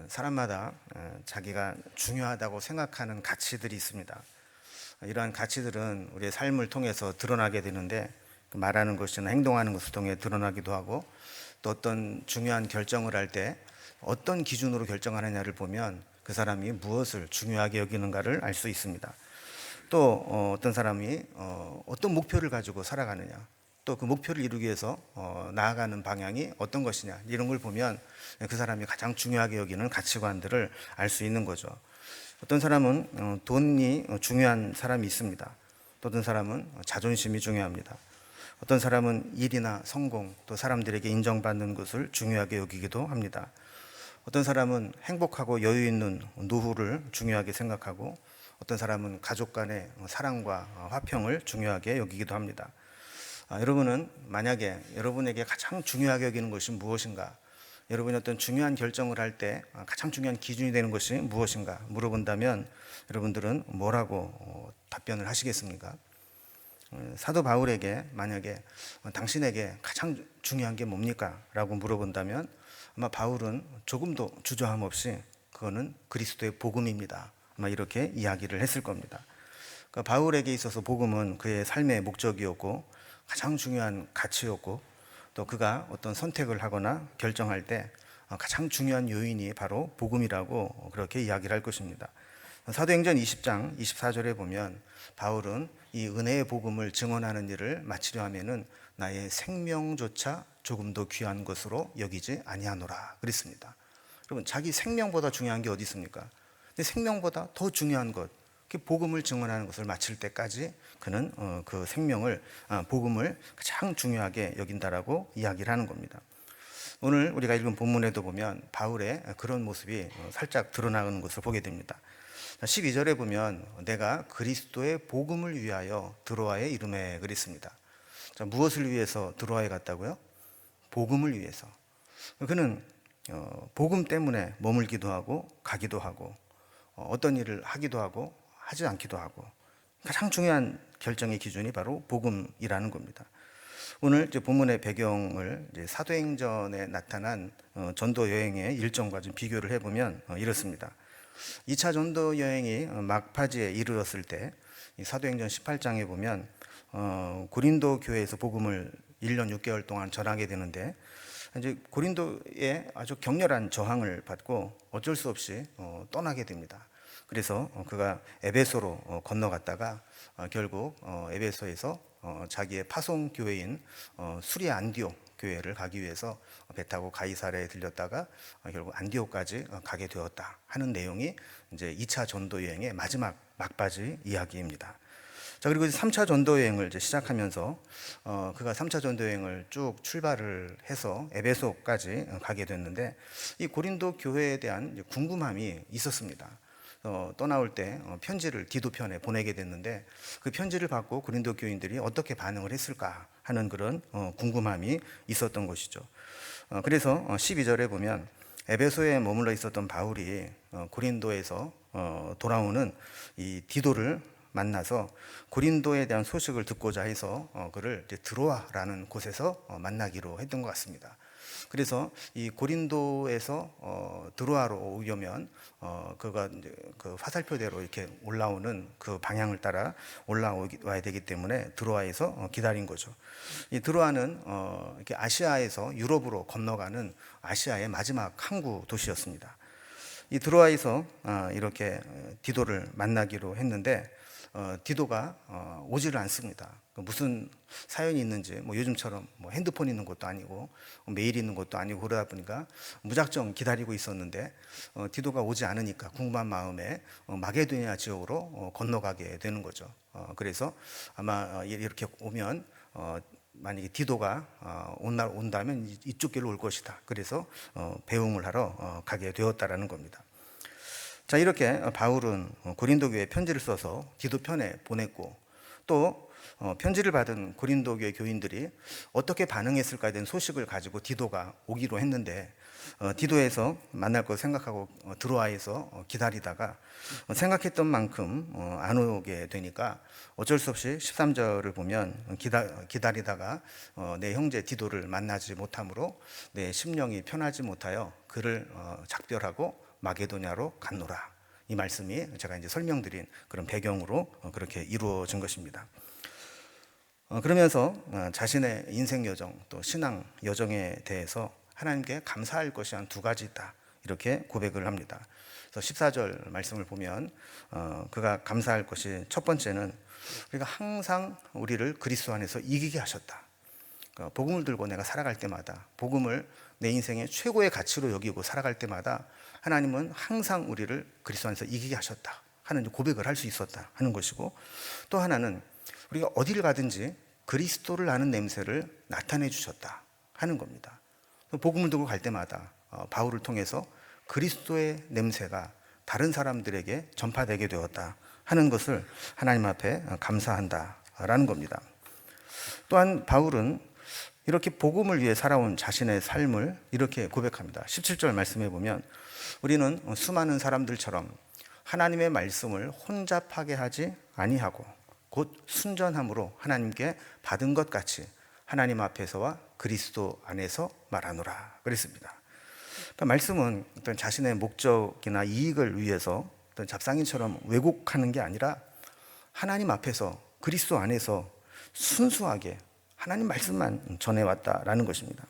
사람마다 자기가 중요하다고 생각하는 가치들이 있습니다. 이러한 가치들은 우리의 삶을 통해서 드러나게 되는데 말하는 것이나 행동하는 것을 통해 드러나기도 하고 또 어떤 중요한 결정을 할 때 어떤 기준으로 결정하느냐를 보면 그 사람이 무엇을 중요하게 여기는가를 알 수 있습니다. 또 어떤 사람이 어떤 목표를 가지고 살아가느냐, 또 그 목표를 이루기 위해서 나아가는 방향이 어떤 것이냐, 이런 걸 보면 그 사람이 가장 중요하게 여기는 가치관들을 알 수 있는 거죠. 어떤 사람은 돈이 중요한 사람이 있습니다. 또 어떤 사람은 자존심이 중요합니다. 어떤 사람은 일이나 성공, 또 사람들에게 인정받는 것을 중요하게 여기기도 합니다. 어떤 사람은 행복하고 여유 있는 노후를 중요하게 생각하고 어떤 사람은 가족 간의 사랑과 화평을 중요하게 여기기도 합니다. 여러분은 만약에 여러분에게 가장 중요하게 여기는 것이 무엇인가? 여러분이 어떤 중요한 결정을 할 때 가장 중요한 기준이 되는 것이 무엇인가 물어본다면 여러분들은 뭐라고 답변을 하시겠습니까? 사도 바울에게 만약에 당신에게 가장 중요한 게 뭡니까? 라고 물어본다면 아마 바울은 조금도 주저함 없이 그거는 그리스도의 복음입니다. 아마 이렇게 이야기를 했을 겁니다. 그러니까 바울에게 있어서 복음은 그의 삶의 목적이었고 가장 중요한 가치였고 또 그가 어떤 선택을 하거나 결정할 때 가장 중요한 요인이 바로 복음이라고 그렇게 이야기를 할 것입니다. 사도행전 20장 24절에 보면 바울은 이 은혜의 복음을 증언하는 일을 마치려 하면은 나의 생명조차 조금 더 귀한 것으로 여기지 아니하노라 그랬습니다. 여러분, 자기 생명보다 중요한 게 어디 있습니까? 근데 생명보다 더 중요한 것, 그 복음을 증언하는 것을 마칠 때까지 그는 그 생명을 복음을 가장 중요하게 여긴다라고 이야기를 하는 겁니다. 오늘 우리가 읽은 본문에도 보면 바울의 그런 모습이 살짝 드러나는 것을 보게 됩니다. 12절에 보면 내가 그리스도의 복음을 위하여 드로아에 이름에 그랬습니다. 자, 무엇을 위해서 드로아에 갔다고요? 복음을 위해서. 그는 복음 때문에 머물기도 하고 가기도 하고 어떤 일을 하기도 하고 하지 않기도 하고 가장 중요한 결정의 기준이 바로 복음이라는 겁니다. 오늘 이제 본문의 배경을 이제 사도행전에 나타난 전도 여행의 일정과 좀 비교를 해보면 이렇습니다. 2차 전도 여행이 막바지에 이르렀을 때 사도행전 18장에 보면 고린도 교회에서 복음을 1년 6개월 동안 전하게 되는데 이제 고린도에 아주 격렬한 저항을 받고 어쩔 수 없이 떠나게 됩니다. 그래서 그가 에베소로 건너갔다가 결국 에베소에서 자기의 파송 교회인 수리 안디옥 교회를 가기 위해서 배 타고 가이사랴에 들렸다가 결국 안디옥까지 가게 되었다 하는 내용이 이제 2차 전도 여행의 마지막 막바지 이야기입니다. 자, 그리고 3차 전도 여행을 이제 시작하면서 그가 3차 전도 여행을 쭉 출발을 해서 에베소까지 가게 됐는데 이 고린도 교회에 대한 궁금함이 있었습니다. 떠나올 때 편지를 디도편에 보내게 됐는데 그 편지를 받고 고린도 교인들이 어떻게 반응을 했을까 하는 그런 궁금함이 있었던 것이죠. 그래서 12절에 보면 에베소에 머물러 있었던 바울이 고린도에서 돌아오는 이 디도를 만나서 고린도에 대한 소식을 듣고자 해서 그를 드로아라는 곳에서 만나기로 했던 것 같습니다. 그래서 이 고린도에서 드로아로 오려면 그가 이제 그 화살표대로 이렇게 올라오는 그 방향을 따라 올라와야 되기 때문에 드로아에서 기다린 거죠. 이 드로아는 이렇게 아시아에서 유럽으로 건너가는 아시아의 마지막 항구 도시였습니다. 이 드로아에서 이렇게 디도를 만나기로 했는데 디도가 오지를 않습니다. 무슨 사연이 있는지 뭐 요즘처럼 뭐 핸드폰 있는 것도 아니고 메일 있는 것도 아니고 그러다 보니까 무작정 기다리고 있었는데 디도가 오지 않으니까 궁금한 마음에 마게도니아 지역으로 건너가게 되는 거죠. 그래서 아마 이렇게 오면 만약에 디도가 온다면 이쪽 길로 올 것이다. 그래서 배웅을 하러 가게 되었다라는 겁니다. 자, 이렇게 바울은 고린도 교회에 편지를 써서 디도 편에 보냈고 또 편지를 받은 고린도 교회 교인들이 어떻게 반응했을까에 대한 소식을 가지고 디도가 오기로 했는데 디도에서 만날 거 생각하고 드로아에서 기다리다가 생각했던 만큼 안 오게 되니까 어쩔 수 없이 13절을 보면 기다리다가 내 형제 디도를 만나지 못함으로 내 심령이 편하지 못하여 그를 작별하고 마게도냐로 갔노라. 이 말씀이 제가 이제 설명드린 그런 배경으로 그렇게 이루어진 것입니다. 그러면서 자신의 인생 여정 또 신앙 여정에 대해서 하나님께 감사할 것이 한 두 가지 있다, 이렇게 고백을 합니다. 그래서 14절 말씀을 보면 그가 감사할 것이, 첫 번째는 우리가 항상 우리를 그리스도 안에서 이기게 하셨다. 복음을 들고 내가 살아갈 때마다, 복음을 내 인생의 최고의 가치로 여기고 살아갈 때마다 하나님은 항상 우리를 그리스도 안에서 이기게 하셨다 하는 고백을 할 수 있었다 하는 것이고, 또 하나는 우리가 어디를 가든지 그리스도를 아는 냄새를 나타내 주셨다 하는 겁니다. 복음을 들고 갈 때마다 바울을 통해서 그리스도의 냄새가 다른 사람들에게 전파되게 되었다 하는 것을 하나님 앞에 감사한다라는 겁니다. 또한 바울은 이렇게 복음을 위해 살아온 자신의 삶을 이렇게 고백합니다. 17절 말씀해 보면 우리는 수많은 사람들처럼 하나님의 말씀을 혼잡하게 하지 아니하고 곧 순전함으로 하나님께 받은 것 같이 하나님 앞에서와 그리스도 안에서 말하노라 그랬습니다. 그러니까 말씀은 어떤 자신의 목적이나 이익을 위해서 어떤 잡상인처럼 왜곡하는 게 아니라 하나님 앞에서 그리스도 안에서 순수하게 하나님 말씀만 전해왔다라는 것입니다.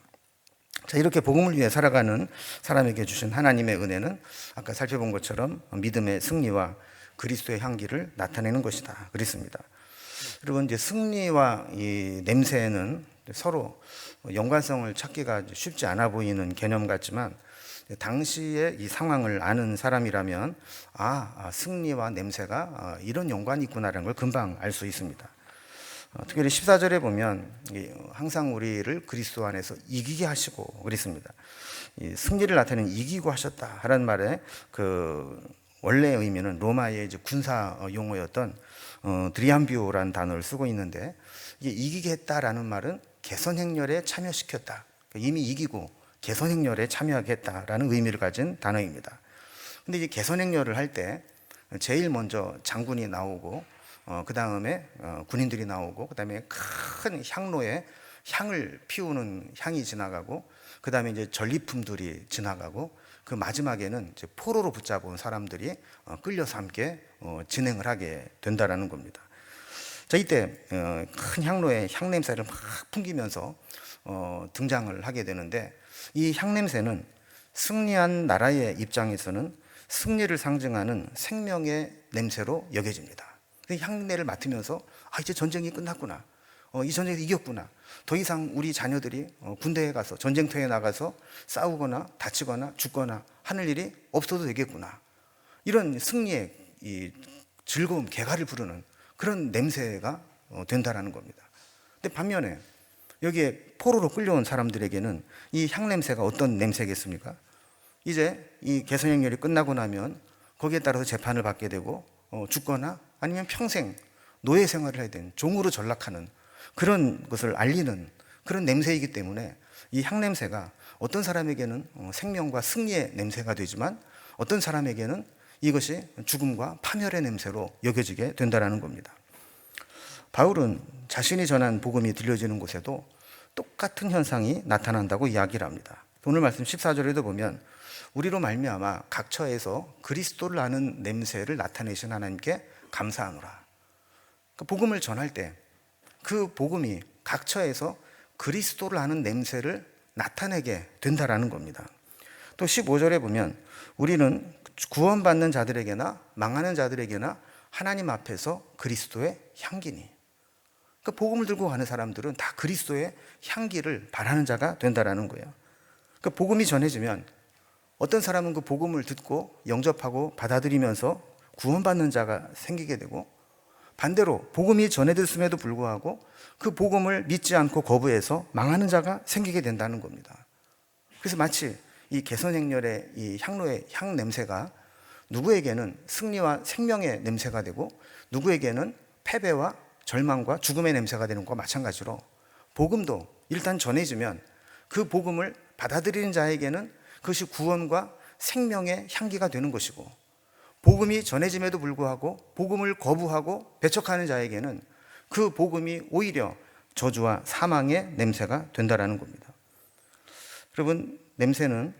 자, 이렇게 복음을 위해 살아가는 사람에게 주신 하나님의 은혜는 아까 살펴본 것처럼 믿음의 승리와 그리스도의 향기를 나타내는 것이다 그랬습니다. 여러분, 이제 승리와 이 냄새는 서로 연관성을 찾기가 쉽지 않아 보이는 개념 같지만, 당시의 이 상황을 아는 사람이라면 승리와 냄새가 이런 연관이 있구나라는 걸 금방 알 수 있습니다. 특별히 14절에 보면 항상 우리를 그리스도 안에서 이기게 하시고 그랬습니다. 이 승리를 나타내는 이기고 하셨다 하는 말에 그 원래의 의미는 로마의 이제 군사 용어였던 드리암비오라는 단어를 쓰고 있는데, 이게 이기게 했다라는 말은 개선 행렬에 참여시켰다, 이미 이기고 개선 행렬에 참여하게 했다라는 의미를 가진 단어입니다. 근데 이제 개선 행렬을 할 때 제일 먼저 장군이 나오고 그 다음에 군인들이 나오고, 그 다음에 큰 향로에 향을 피우는 향이 지나가고, 그 다음에 이제 전리품들이 지나가고, 그 마지막에는 이제 포로로 붙잡은 사람들이 끌려서 함께 진행을 하게 된다라는 겁니다. 자, 이때 큰 향로에 향 냄새를 막 풍기면서 등장을 하게 되는데, 이 향 냄새는 승리한 나라의 입장에서는 승리를 상징하는 생명의 냄새로 여겨집니다. 향내를 맡으면서 이제 전쟁이 끝났구나, 이 전쟁에서 이겼구나, 더 이상 우리 자녀들이 군대에 가서 전쟁터에 나가서 싸우거나 다치거나 죽거나 하는 일이 없어도 되겠구나, 이런 승리의 이 즐거움, 개가를 부르는 그런 냄새가 된다라는 겁니다. 근데 반면에 여기에 포로로 끌려온 사람들에게는 이 향냄새가 어떤 냄새겠습니까? 이제 이 개선행렬이 끝나고 나면 거기에 따라서 재판을 받게 되고 죽거나 아니면 평생 노예 생활을 해야 되는, 종으로 전락하는 그런 것을 알리는 그런 냄새이기 때문에 이 향냄새가 어떤 사람에게는 생명과 승리의 냄새가 되지만, 어떤 사람에게는 이것이 죽음과 파멸의 냄새로 여겨지게 된다는 겁니다. 바울은 자신이 전한 복음이 들려지는 곳에도 똑같은 현상이 나타난다고 이야기를 합니다. 오늘 말씀 14절에도 보면 우리로 말미암아 각 처에서 그리스도를 아는 냄새를 나타내신 하나님께 감사하노라. 복음을 전할 때 그 복음이 각 처에서 그리스도를 아는 냄새를 나타내게 된다라는 겁니다. 또 15절에 보면 우리는 구원받는 자들에게나 망하는 자들에게나 하나님 앞에서 그리스도의 향기니. 그러니까 복음을 들고 가는 사람들은 다 그리스도의 향기를 바라는 자가 된다라는 거예요. 그러니까 복음이 전해지면 어떤 사람은 그 복음을 듣고 영접하고 받아들이면서 구원받는 자가 생기게 되고, 반대로 복음이 전해졌음에도 불구하고 그 복음을 믿지 않고 거부해서 망하는 자가 생기게 된다는 겁니다. 그래서 마치 이 개선행렬의 이 향로의 향 냄새가 누구에게는 승리와 생명의 냄새가 되고, 누구에게는 패배와 절망과 죽음의 냄새가 되는 것과 마찬가지로, 복음도 일단 전해지면 그 복음을 받아들이는 자에게는 그것이 구원과 생명의 향기가 되는 것이고, 복음이 전해짐에도 불구하고 복음을 거부하고 배척하는 자에게는 그 복음이 오히려 저주와 사망의 냄새가 된다라는 겁니다. 여러분, 냄새는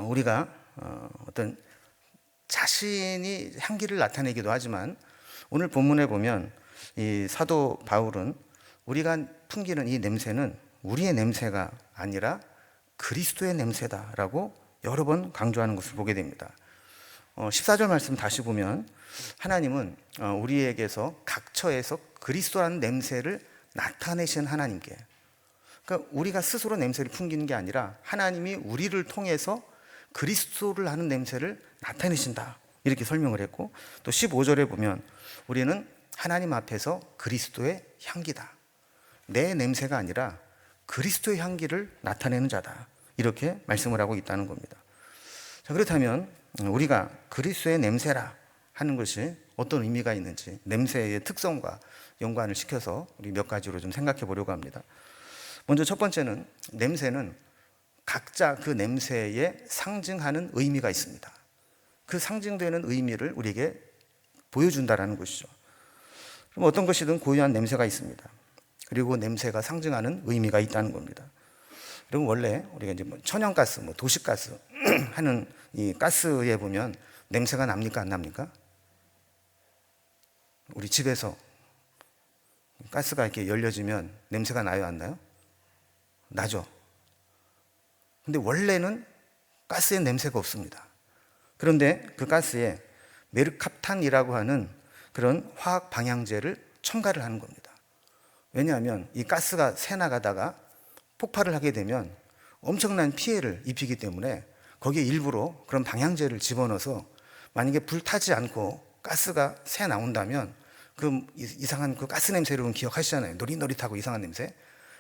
우리가 어떤 자신이 향기를 나타내기도 하지만, 오늘 본문에 보면 이 사도 바울은 우리가 풍기는 이 냄새는 우리의 냄새가 아니라 그리스도의 냄새다라고 여러 번 강조하는 것을 보게 됩니다. 14절 말씀 다시 보면, 하나님은 우리에게서 각처에서 그리스도라는 냄새를 나타내신 하나님께, 그러니까 우리가 스스로 냄새를 풍기는 게 아니라 하나님이 우리를 통해서 그리스도를 하는 냄새를 나타내신다, 이렇게 설명을 했고, 또 15절에 보면 우리는 하나님 앞에서 그리스도의 향기다, 내 냄새가 아니라 그리스도의 향기를 나타내는 자다, 이렇게 말씀을 하고 있다는 겁니다. 자, 그렇다면 우리가 그리스도의 냄새라 하는 것이 어떤 의미가 있는지, 냄새의 특성과 연관을 시켜서 우리 몇 가지로 좀 생각해 보려고 합니다. 먼저 첫 번째는, 냄새는 각자 그 냄새에 상징하는 의미가 있습니다. 그 상징되는 의미를 우리에게 보여준다라는 것이죠. 그럼 어떤 것이든 고유한 냄새가 있습니다. 그리고 냄새가 상징하는 의미가 있다는 겁니다. 그럼 원래 우리가 이제 천연가스, 도시가스 하는 이 가스에 보면 냄새가 납니까, 안 납니까? 우리 집에서 가스가 이렇게 열려지면 냄새가 나요, 안 나요? 나죠. 근데 원래는 가스에 냄새가 없습니다. 그런데 그 가스에 메르캅탄이라고 하는 그런 화학 방향제를 첨가를 하는 겁니다. 왜냐하면 이 가스가 새나가다가 폭발을 하게 되면 엄청난 피해를 입히기 때문에 거기에 일부러 그런 방향제를 집어넣어서, 만약에 불 타지 않고 가스가 새 나온다면 그 이상한 그 가스 냄새를 기억하시잖아요. 노릿노릿하고 이상한 냄새.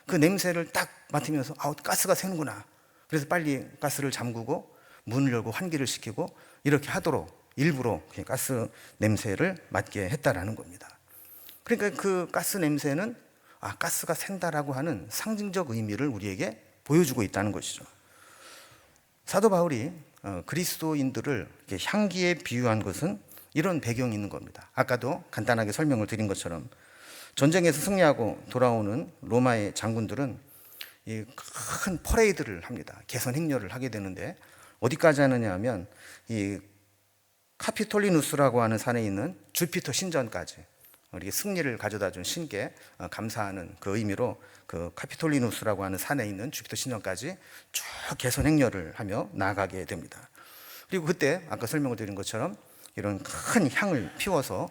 그 냄새를 딱 맡으면서 가스가 새는구나, 그래서 빨리 가스를 잠그고 문을 열고 환기를 시키고 이렇게 하도록 일부러 가스 냄새를 맡게 했다라는 겁니다. 그러니까 그 가스 냄새는 가스가 샌다라고 하는 상징적 의미를 우리에게 보여주고 있다는 것이죠. 사도 바울이 그리스도인들을 향기에 비유한 것은 이런 배경이 있는 겁니다. 아까도 간단하게 설명을 드린 것처럼, 전쟁에서 승리하고 돌아오는 로마의 장군들은 이 큰 퍼레이드를 합니다. 개선 행렬을 하게 되는데, 어디까지 하느냐 하면 이 카피톨리누스라고 하는 산에 있는 주피터 신전까지, 우리 승리를 가져다 준 신께 감사하는 그 의미로 그 카피톨리누스라고 하는 산에 있는 주피터 신전까지 쭉 개선 행렬을 하며 나아가게 됩니다. 그리고 그때 아까 설명을 드린 것처럼 이런 큰 향을 피워서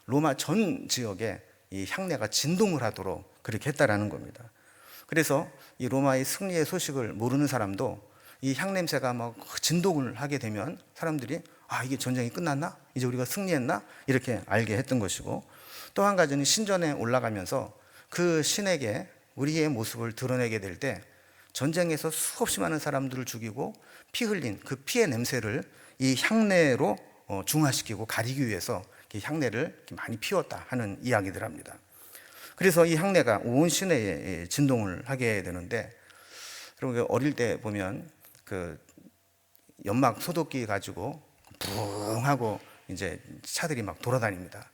로마 전 지역에 이 향내가 진동을 하도록 그렇게 했다라는 겁니다. 그래서 이 로마의 승리의 소식을 모르는 사람도 이 향냄새가 막 진동을 하게 되면 사람들이 이게 전쟁이 끝났나? 이제 우리가 승리했나? 이렇게 알게 했던 것이고, 또 한 가지는 신전에 올라가면서 그 신에게 우리의 모습을 드러내게 될 때, 전쟁에서 수없이 많은 사람들을 죽이고 피 흘린 그 피의 냄새를 이 향내로 중화시키고 가리기 위해서 향내를 많이 피웠다 하는 이야기들 합니다. 그래서 이 향내가 온 시내에 진동을 하게 되는데, 그리고 어릴 때 보면 그 연막 소독기 가지고 부릉하고 이제 차들이 막 돌아다닙니다.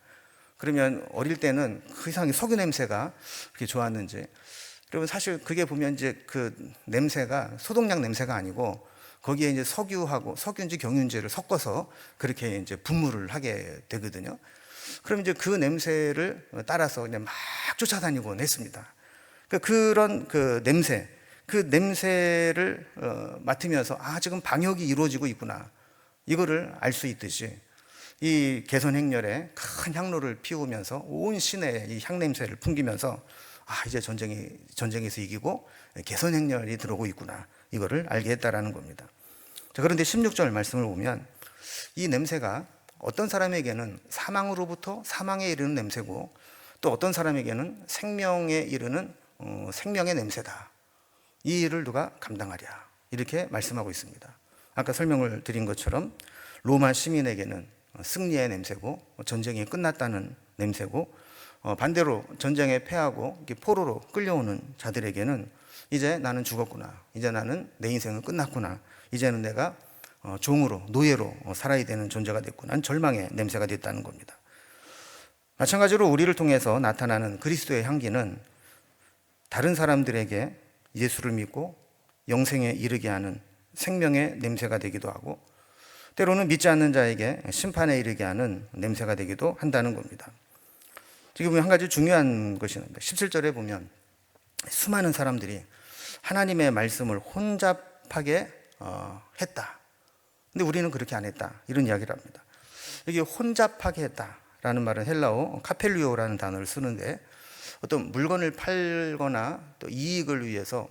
그러면 어릴 때는 그 이상의 석유 냄새가 그렇게 좋았는지, 여러분 사실 그게 보면 이제 그 냄새가 소독약 냄새가 아니고 거기에 이제 석유인지 경유인지를 섞어서 그렇게 이제 분무를 하게 되거든요. 그럼 이제 그 냄새를 따라서 그냥 막 쫓아다니곤 했습니다. 그런 그 냄새를 맡으면서 지금 방역이 이루어지고 있구나, 이거를 알 수 있듯이 이 개선 행렬에 큰 향로를 피우면서 온 시내에 이 향냄새를 풍기면서 이제 전쟁에서 이기고 개선 행렬이 들어오고 있구나, 이거를 알게 했다라는 겁니다. 자, 그런데 16절 말씀을 보면 이 냄새가 어떤 사람에게는 사망으로부터 사망에 이르는 냄새고, 또 어떤 사람에게는 생명에 이르는 생명의 냄새다. 이 일을 누가 감당하랴, 이렇게 말씀하고 있습니다. 아까 설명을 드린 것처럼 로마 시민에게는 승리의 냄새고 전쟁이 끝났다는 냄새고, 반대로 전쟁에 패하고 포로로 끌려오는 자들에게는 이제 나는 죽었구나, 이제 나는 내 인생은 끝났구나, 이제는 내가 종으로, 노예로 살아야 되는 존재가 됐구나 하는 절망의 냄새가 됐다는 겁니다. 마찬가지로 우리를 통해서 나타나는 그리스도의 향기는 다른 사람들에게 예수를 믿고 영생에 이르게 하는 생명의 냄새가 되기도 하고, 때로는 믿지 않는 자에게 심판에 이르게 하는 냄새가 되기도 한다는 겁니다. 지금 한 가지 중요한 것이 있는데, 17절에 보면 수많은 사람들이 하나님의 말씀을 혼잡하게 했다. 근데 우리는 그렇게 안 했다. 이런 이야기를 합니다. 여기 혼잡하게 했다라는 말은 헬라어 카펠리오라는 단어를 쓰는데, 어떤 물건을 팔거나 또 이익을 위해서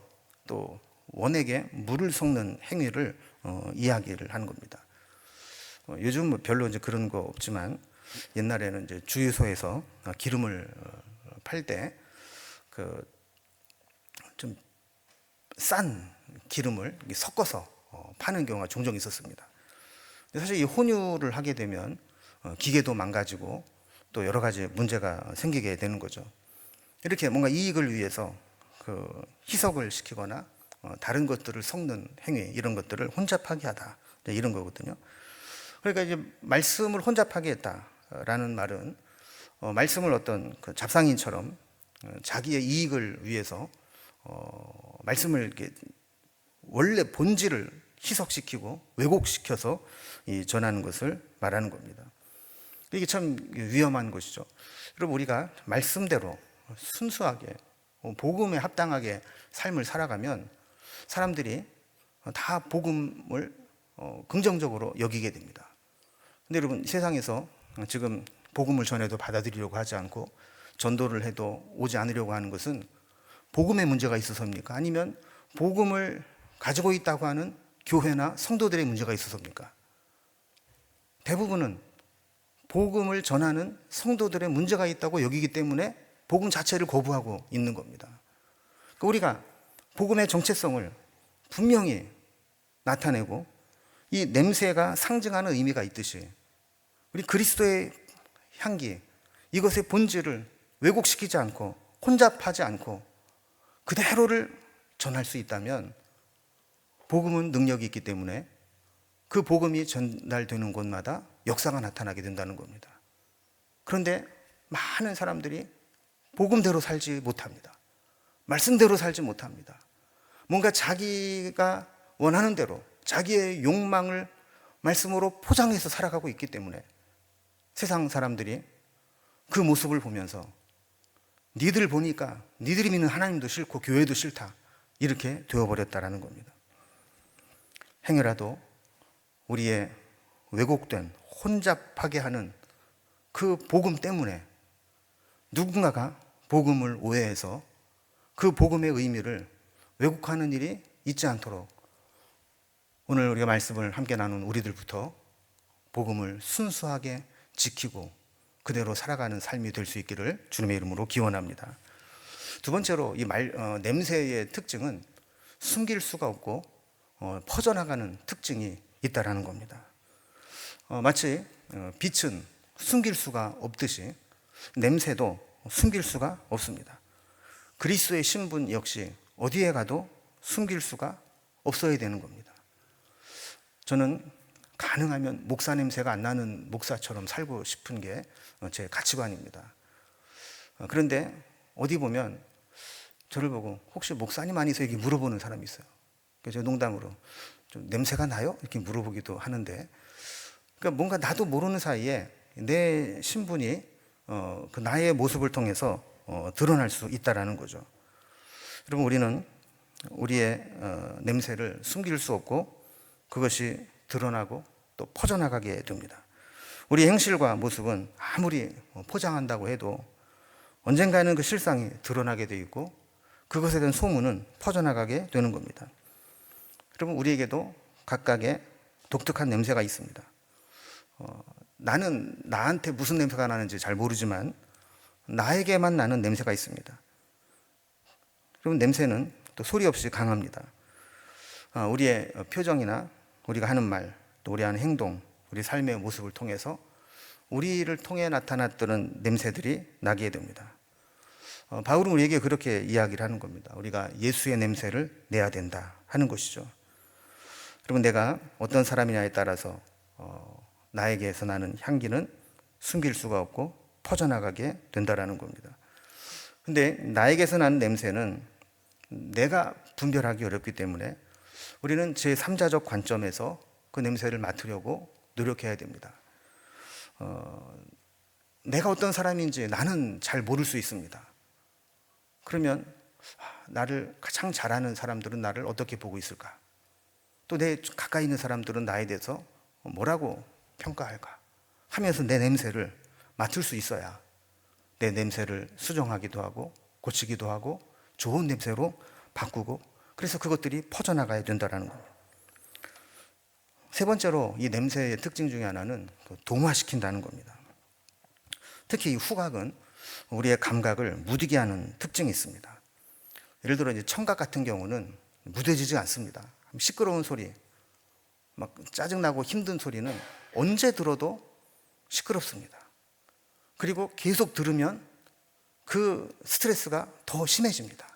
또 원에게 물을 섞는 행위를 이야기를 하는 겁니다. 요즘 별로 이제 그런 거 없지만, 옛날에는 이제 주유소에서 기름을 팔 때 그 좀 싼 기름을 섞어서 파는 경우가 종종 있었습니다. 사실 이 혼유를 하게 되면 기계도 망가지고 또 여러 가지 문제가 생기게 되는 거죠. 이렇게 뭔가 이익을 위해서 그 희석을 시키거나 다른 것들을 섞는 행위, 이런 것들을 혼잡하게 하다, 이런 거거든요. 그러니까 이제 말씀을 혼잡하게 했다라는 말은 말씀을 어떤 그 잡상인처럼 자기의 이익을 위해서 말씀을 이렇게 원래 본질을 희석시키고 왜곡시켜서 전하는 것을 말하는 겁니다. 이게 참 위험한 것이죠. 여러분, 우리가 말씀대로 순수하게 복음에 합당하게 삶을 살아가면 사람들이 다 복음을 긍정적으로 여기게 됩니다. 근데 여러분, 세상에서 지금 복음을 전해도 받아들이려고 하지 않고 전도를 해도 오지 않으려고 하는 것은 복음의 문제가 있어서입니까? 아니면 복음을 가지고 있다고 하는 교회나 성도들의 문제가 있어서입니까? 대부분은 복음을 전하는 성도들의 문제가 있다고 여기기 때문에 복음 자체를 거부하고 있는 겁니다. 그러니까 우리가 복음의 정체성을 분명히 나타내고, 이 냄새가 상징하는 의미가 있듯이 우리 그리스도의 향기, 이것의 본질을 왜곡시키지 않고 혼잡하지 않고 그대로를 전할 수 있다면 복음은 능력이 있기 때문에 그 복음이 전달되는 곳마다 역사가 나타나게 된다는 겁니다. 그런데 많은 사람들이 복음대로 살지 못합니다. 말씀대로 살지 못합니다. 뭔가 자기가 원하는 대로 자기의 욕망을 말씀으로 포장해서 살아가고 있기 때문에 세상 사람들이 그 모습을 보면서 니들 보니까 니들이 믿는 하나님도 싫고 교회도 싫다, 이렇게 되어버렸다라는 겁니다. 행여라도 우리의 왜곡된 혼잡하게 하는 그 복음 때문에 누군가가 복음을 오해해서 그 복음의 의미를 왜곡하는 일이 있지 않도록 오늘 우리가 말씀을 함께 나눈 우리들부터 복음을 순수하게 지키고 그대로 살아가는 삶이 될 수 있기를 주님의 이름으로 기원합니다. 두 번째로 이 냄새의 특징은 숨길 수가 없고 퍼져나가는 특징이 있다라는 겁니다. 마치 빛은 숨길 수가 없듯이 냄새도 숨길 수가 없습니다. 그리스도의 신분 역시 어디에 가도 숨길 수가 없어야 되는 겁니다. 저는 가능하면 목사 냄새가 안 나는 목사처럼 살고 싶은 게 제 가치관입니다. 그런데 어디 보면 저를 보고 혹시 목사님 아니세요? 이렇게 물어보는 사람이 있어요. 그래서 농담으로 좀 냄새가 나요? 이렇게 물어보기도 하는데, 그러니까 뭔가 나도 모르는 사이에 내 신분이 그 나의 모습을 통해서 드러날 수 있다라는 거죠. 여러분, 우리는 우리의 냄새를 숨길 수 없고 그것이 드러나고 또 퍼져나가게 됩니다. 우리 행실과 모습은 아무리 포장한다고 해도 언젠가는 그 실상이 드러나게 되어 있고 그것에 대한 소문은 퍼져나가게 되는 겁니다. 여러분, 우리에게도 각각의 독특한 냄새가 있습니다. 나는 나한테 무슨 냄새가 나는지 잘 모르지만 나에게만 나는 냄새가 있습니다. 여러분, 냄새는 또 소리 없이 강합니다. 우리의 표정이나 우리가 하는 말, 또 우리 하는 행동, 우리 삶의 모습을 통해서 우리를 통해 나타났던 냄새들이 나게 됩니다. 바울은 우리에게 그렇게 이야기를 하는 겁니다. 우리가 예수의 냄새를 내야 된다 하는 것이죠. 그러면 내가 어떤 사람이냐에 따라서 나에게서 나는 향기는 숨길 수가 없고 퍼져나가게 된다라는 겁니다. 근데 나에게서 나는 냄새는 내가 분별하기 어렵기 때문에 우리는 제3자적 관점에서 그 냄새를 맡으려고 노력해야 됩니다. 내가 어떤 사람인지 나는 잘 모를 수 있습니다. 그러면 나를 가장 잘 아는 사람들은 나를 어떻게 보고 있을까? 또 내 가까이 있는 사람들은 나에 대해서 뭐라고 평가할까? 하면서 내 냄새를 맡을 수 있어야 내 냄새를 수정하기도 하고 고치기도 하고 좋은 냄새로 바꾸고, 그래서 그것들이 퍼져나가야 된다는 겁니다. 세 번째로 이 냄새의 특징 중에 하나는 동화시킨다는 겁니다. 특히 이 후각은 우리의 감각을 무디게 하는 특징이 있습니다. 예를 들어 이제 청각 같은 경우는 무뎌지지 않습니다. 시끄러운 소리, 막 짜증나고 힘든 소리는 언제 들어도 시끄럽습니다. 그리고 계속 들으면 그 스트레스가 더 심해집니다.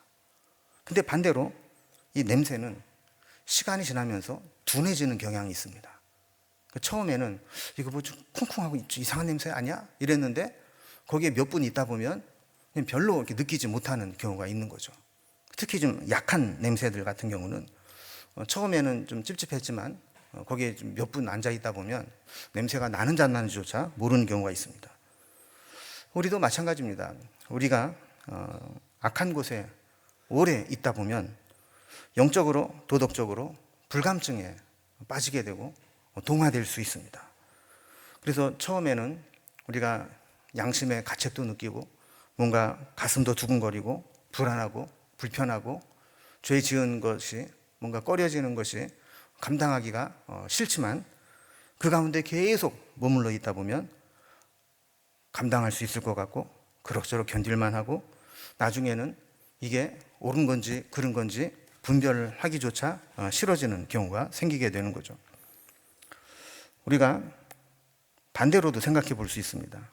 근데 반대로 이 냄새는 시간이 지나면서 둔해지는 경향이 있습니다. 처음에는 이거 뭐 좀 쿵쿵하고 이상한 냄새 아니야? 이랬는데 거기에 몇 분 있다 보면 별로 이렇게 느끼지 못하는 경우가 있는 거죠. 특히 좀 약한 냄새들 같은 경우는 처음에는 좀 찝찝했지만 거기에 좀 몇 분 앉아 있다 보면 냄새가 나는지 안 나는지조차 모르는 경우가 있습니다. 우리도 마찬가지입니다. 우리가 악한 곳에 오래 있다 보면 영적으로 도덕적으로 불감증에 빠지게 되고 동화될 수 있습니다. 그래서 처음에는 우리가 양심의 가책도 느끼고 뭔가 가슴도 두근거리고 불안하고 불편하고 죄 지은 것이 뭔가 꺼려지는 것이 감당하기가 싫지만 그 가운데 계속 머물러 있다 보면 감당할 수 있을 것 같고 그럭저럭 견딜만 하고 나중에는 이게 옳은 건지 그른 건지 분별하기조차 싫어지는 경우가 생기게 되는 거죠. 우리가 반대로도 생각해 볼 수 있습니다.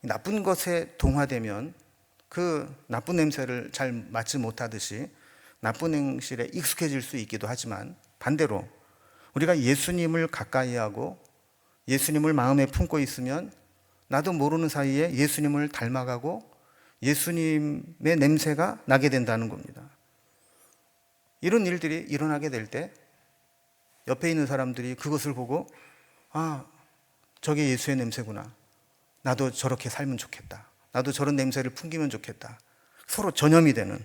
나쁜 것에 동화되면 그 나쁜 냄새를 잘 맡지 못하듯이 나쁜 행실에 익숙해질 수 있기도 하지만, 반대로 우리가 예수님을 가까이 하고 예수님을 마음에 품고 있으면 나도 모르는 사이에 예수님을 닮아가고 예수님의 냄새가 나게 된다는 겁니다. 이런 일들이 일어나게 될 때 옆에 있는 사람들이 그것을 보고 저게 예수의 냄새구나, 나도 저렇게 살면 좋겠다, 나도 저런 냄새를 풍기면 좋겠다, 서로 전염이 되는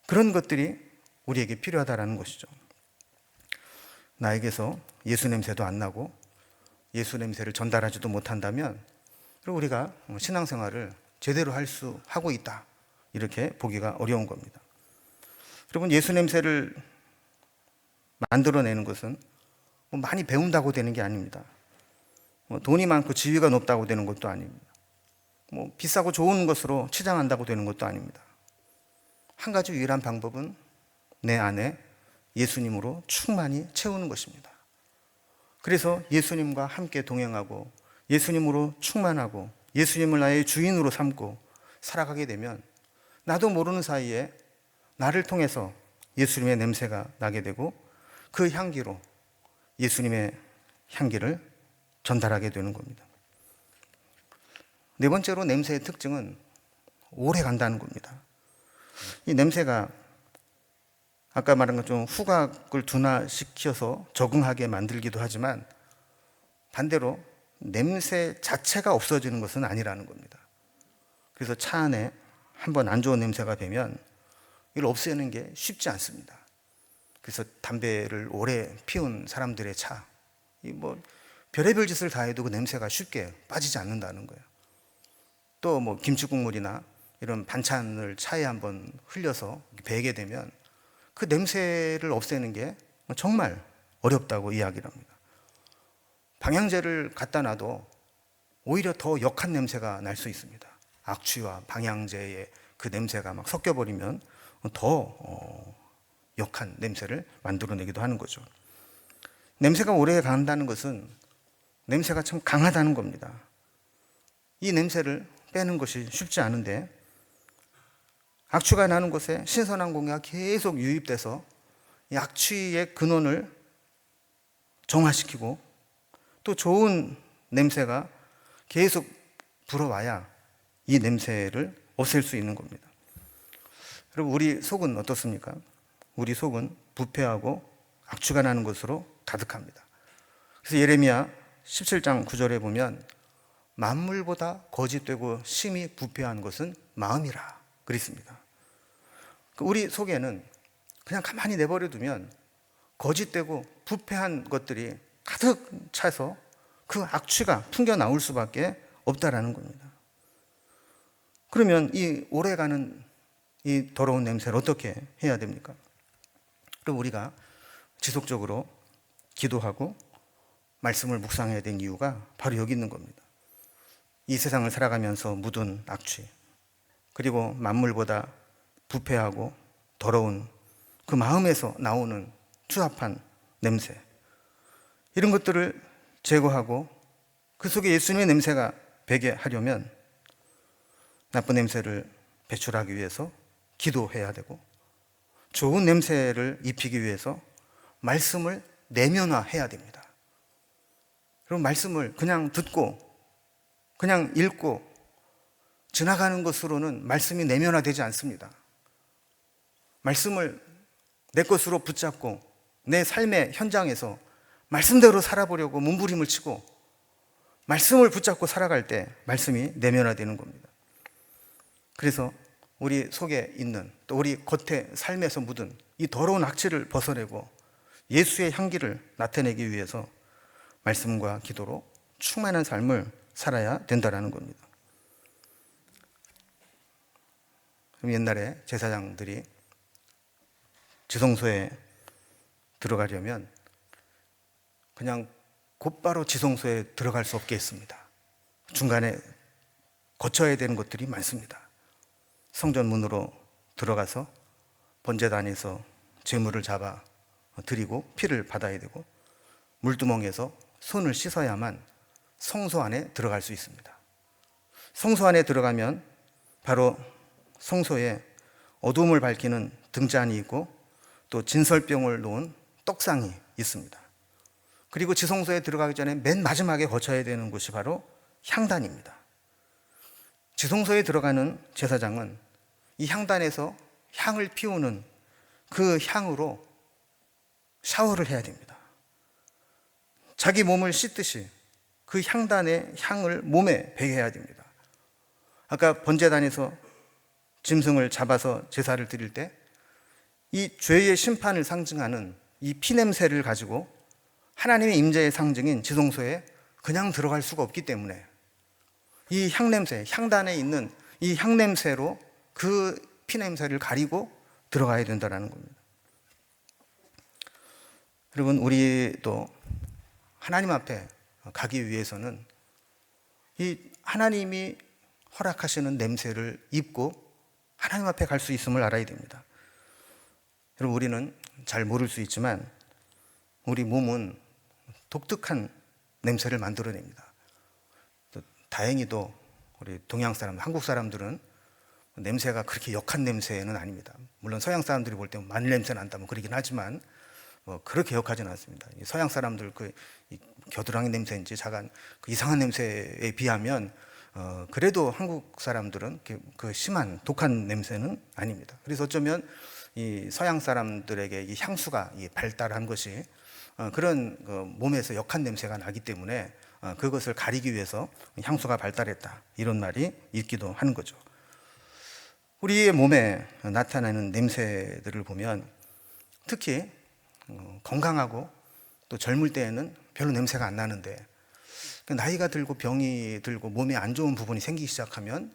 그런 것들이 우리에게 필요하다는 것이죠. 나에게서 예수 냄새도 안 나고 예수 냄새를 전달하지도 못한다면 우리가 신앙생활을 제대로 하고 있다, 이렇게 보기가 어려운 겁니다. 여러분, 예수 냄새를 만들어내는 것은 많이 배운다고 되는 게 아닙니다. 돈이 많고 지위가 높다고 되는 것도 아닙니다. 비싸고 좋은 것으로 치장한다고 되는 것도 아닙니다. 한 가지 유일한 방법은 내 안에 예수님으로 충만히 채우는 것입니다. 그래서 예수님과 함께 동행하고 예수님으로 충만하고 예수님을 나의 주인으로 삼고 살아가게 되면 나도 모르는 사이에 나를 통해서 예수님의 냄새가 나게 되고 그 향기로 예수님의 향기를 전달하게 되는 겁니다. 네 번째로 냄새의 특징은 오래 간다는 겁니다. 이 냄새가 아까 말한 것처럼 후각을 둔화시켜서 적응하게 만들기도 하지만 반대로 냄새 자체가 없어지는 것은 아니라는 겁니다. 그래서 차 안에 한번 안 좋은 냄새가 배면 이걸 없애는 게 쉽지 않습니다. 그래서 담배를 오래 피운 사람들의 차, 별의별 짓을 다 해도 그 냄새가 쉽게 빠지지 않는다는 거예요. 또 김치 국물이나 이런 반찬을 차에 한번 흘려서 배게 되면 그 냄새를 없애는 게 정말 어렵다고 이야기를 합니다. 방향제를 갖다 놔도 오히려 더 역한 냄새가 날 수 있습니다. 악취와 방향제의 그 냄새가 막 섞여버리면 더 역한 냄새를 만들어내기도 하는 거죠. 냄새가 오래 간다는 것은 냄새가 참 강하다는 겁니다. 이 냄새를 빼는 것이 쉽지 않은데 악취가 나는 곳에 신선한 공기가 계속 유입돼서 이 악취의 근원을 정화시키고 또 좋은 냄새가 계속 불어와야 이 냄새를 없앨 수 있는 겁니다. 여러분, 우리 속은 어떻습니까? 우리 속은 부패하고 악취가 나는 것으로 가득합니다. 그래서 예레미야 17장 9절에 보면 만물보다 거짓되고 심히 부패한 것은 마음이라 그랬습니다. 우리 속에는 그냥 가만히 내버려 두면 거짓되고 부패한 것들이 가득 차서 그 악취가 풍겨 나올 수밖에 없다라는 겁니다. 그러면 이 오래가는 이 더러운 냄새를 어떻게 해야 됩니까? 그럼 우리가 지속적으로 기도하고 말씀을 묵상해야 되는 이유가 바로 여기 있는 겁니다. 이 세상을 살아가면서 묻은 악취, 그리고 만물보다 부패하고 더러운 그 마음에서 나오는 추잡한 냄새, 이런 것들을 제거하고 그 속에 예수님의 냄새가 배게 하려면 나쁜 냄새를 배출하기 위해서 기도해야 되고, 좋은 냄새를 입히기 위해서 말씀을 내면화해야 됩니다. 그럼 말씀을 그냥 듣고 그냥 읽고 지나가는 것으로는 말씀이 내면화되지 않습니다. 말씀을 내 것으로 붙잡고 내 삶의 현장에서 말씀대로 살아보려고 몸부림을 치고 말씀을 붙잡고 살아갈 때 말씀이 내면화되는 겁니다. 그래서 우리 속에 있는, 또 우리 겉에 삶에서 묻은 이 더러운 악취를 벗어내고 예수의 향기를 나타내기 위해서 말씀과 기도로 충만한 삶을 살아야 된다는 겁니다. 옛날에 제사장들이 지성소에 들어가려면 그냥 곧바로 지성소에 들어갈 수 없게 했습니다. 중간에 거쳐야 되는 것들이 많습니다. 성전 문으로 들어가서 번제단에서 제물을 잡아 드리고 피를 받아야 되고, 물두멍에서 손을 씻어야만 성소 안에 들어갈 수 있습니다. 성소 안에 들어가면 바로 성소에 어둠을 밝히는 등잔이 있고 또 진설병을 놓은 떡상이 있습니다. 그리고 지성소에 들어가기 전에 맨 마지막에 거쳐야 되는 곳이 바로 향단입니다. 지성소에 들어가는 제사장은 이 향단에서 향을 피우는 그 향으로 샤워를 해야 됩니다. 자기 몸을 씻듯이 그 향단의 향을 몸에 배해야 됩니다. 아까 번제단에서 짐승을 잡아서 제사를 드릴 때 이 죄의 심판을 상징하는 이 피냄새를 가지고 하나님의 임재의 상징인 지성소에 그냥 들어갈 수가 없기 때문에 이 향냄새, 향단에 있는 이 향냄새로 그 피냄새를 가리고 들어가야 된다는 겁니다. 여러분, 우리도 하나님 앞에 가기 위해서는 이 하나님이 허락하시는 냄새를 입고 하나님 앞에 갈 수 있음을 알아야 됩니다. 여러분, 우리는 잘 모를 수 있지만 우리 몸은 독특한 냄새를 만들어냅니다. 다행히도 우리 동양 사람, 한국 사람들은 냄새가 그렇게 역한 냄새는 아닙니다. 물론 서양 사람들이 볼 때 마늘 냄새 난다 뭐 그러긴 하지만 그렇게 역하지는 않습니다. 서양 사람들 그 겨드랑이 냄새인지 작은 그 이상한 냄새에 비하면 그래도 한국 사람들은 그 심한 독한 냄새는 아닙니다. 그래서 어쩌면 이 서양 사람들에게 이 향수가 발달한 것이 그런 몸에서 역한 냄새가 나기 때문에 그것을 가리기 위해서 향수가 발달했다, 이런 말이 있기도 하는 거죠. 우리의 몸에 나타나는 냄새들을 보면 특히 건강하고 또 젊을 때에는 별로 냄새가 안 나는데 나이가 들고 병이 들고 몸에 안 좋은 부분이 생기기 시작하면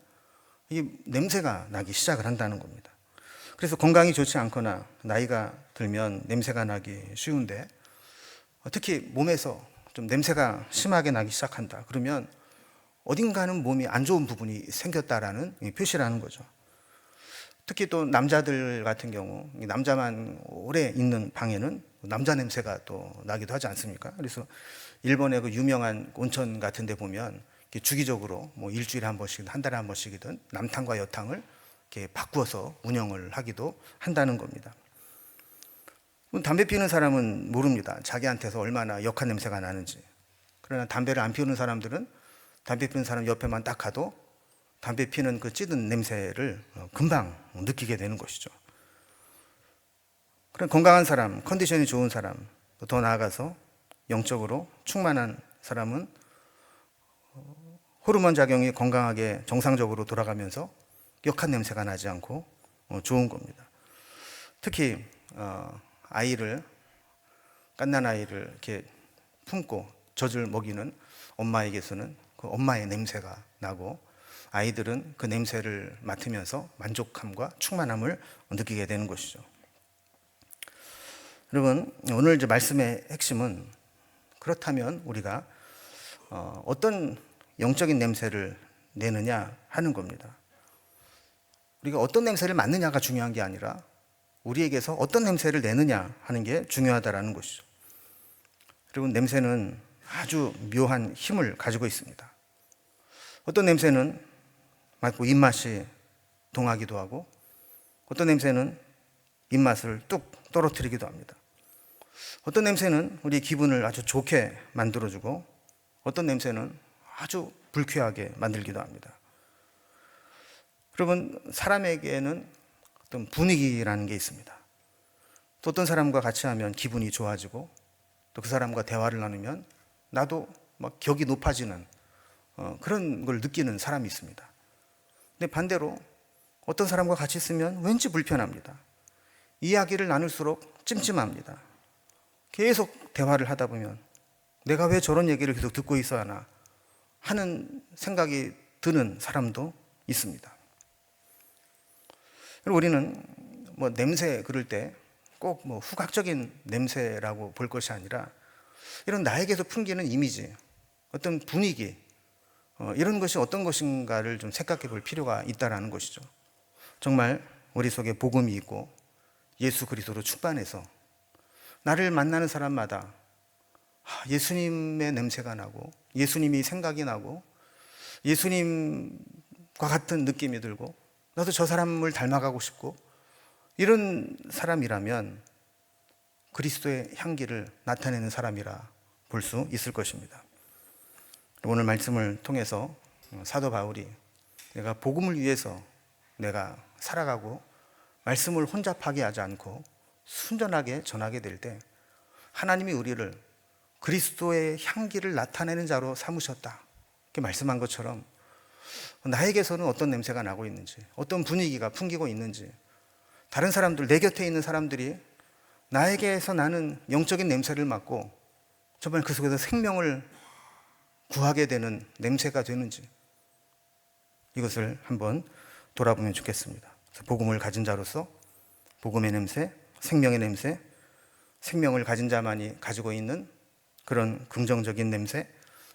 이 냄새가 나기 시작을 한다는 겁니다. 그래서 건강이 좋지 않거나 나이가 들면 냄새가 나기 쉬운데, 특히 몸에서 좀 냄새가 심하게 나기 시작한다 그러면 어딘가는 몸이 안 좋은 부분이 생겼다라는 표시라는 거죠. 특히 또 남자들 같은 경우 남자만 오래 있는 방에는 남자 냄새가 또 나기도 하지 않습니까? 그래서 일본의 그 유명한 온천 같은 데 보면 주기적으로 뭐 일주일에 한 번씩, 한 달에 한 번씩이든 남탕과 여탕을 이렇게 바꾸어서 운영을 하기도 한다는 겁니다. 담배 피우는 사람은 모릅니다. 자기한테서 얼마나 역한 냄새가 나는지. 그러나 담배를 안 피우는 사람들은 담배 피우는 사람 옆에만 딱 가도 담배 피는 그 찌든 냄새를 금방 느끼게 되는 것이죠. 그런 건강한 사람, 컨디션이 좋은 사람, 더 나아가서 영적으로 충만한 사람은 호르몬 작용이 건강하게 정상적으로 돌아가면서 역한 냄새가 나지 않고 좋은 겁니다. 특히 아이를, 갓난 아이를 이렇게 품고 젖을 먹이는 엄마에게서는 그 엄마의 냄새가 나고 아이들은 그 냄새를 맡으면서 만족함과 충만함을 느끼게 되는 것이죠. 여러분, 오늘 이제 말씀의 핵심은 그렇다면 우리가 어떤 영적인 냄새를 내느냐 하는 겁니다. 우리가 어떤 냄새를 맡느냐가 중요한 게 아니라 우리에게서 어떤 냄새를 내느냐 하는 게 중요하다라는 것이죠. 그리고 냄새는 아주 묘한 힘을 가지고 있습니다. 어떤 냄새는 맡고 입맛이 동하기도 하고 어떤 냄새는 입맛을 뚝 떨어뜨리기도 합니다. 어떤 냄새는 우리 기분을 아주 좋게 만들어주고 어떤 냄새는 아주 불쾌하게 만들기도 합니다. 여러분, 사람에게는 어떤 분위기라는 게 있습니다. 또 어떤 사람과 같이 하면 기분이 좋아지고 또 그 사람과 대화를 나누면 나도 막 격이 높아지는 그런 걸 느끼는 사람이 있습니다. 근데 반대로 어떤 사람과 같이 있으면 왠지 불편합니다. 이야기를 나눌수록 찜찜합니다. 계속 대화를 하다 보면 내가 왜 저런 얘기를 계속 듣고 있어야 하나 하는 생각이 드는 사람도 있습니다. 우리는 냄새 그럴 때 꼭 후각적인 냄새라고 볼 것이 아니라 이런 나에게서 풍기는 이미지, 어떤 분위기, 이런 것이 어떤 것인가를 좀 생각해 볼 필요가 있다는 것이죠. 정말 우리 속에 복음이 있고 예수 그리스도로 충만해서 나를 만나는 사람마다 예수님의 냄새가 나고 예수님이 생각이 나고 예수님과 같은 느낌이 들고 나도 저 사람을 닮아가고 싶고 이런 사람이라면 그리스도의 향기를 나타내는 사람이라 볼 수 있을 것입니다. 오늘 말씀을 통해서 사도 바울이 내가 복음을 위해서 내가 살아가고 말씀을 혼잡하게 하지 않고 순전하게 전하게 될 때 하나님이 우리를 그리스도의 향기를 나타내는 자로 삼으셨다 이렇게 말씀한 것처럼 나에게서는 어떤 냄새가 나고 있는지 어떤 분위기가 풍기고 있는지 다른 사람들, 내 곁에 있는 사람들이 나에게서 나는 영적인 냄새를 맡고 정말 그 속에서 생명을 구하게 되는 냄새가 되는지 이것을 한번 돌아보면 좋겠습니다. 복음을 가진 자로서 복음의 냄새, 생명의 냄새, 생명을 가진 자만이 가지고 있는 그런 긍정적인 냄새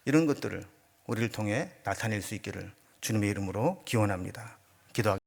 이런 것들을 우리를 통해 나타낼 수 있기를 주님의 이름으로 기원합니다. 기도하겠습니다.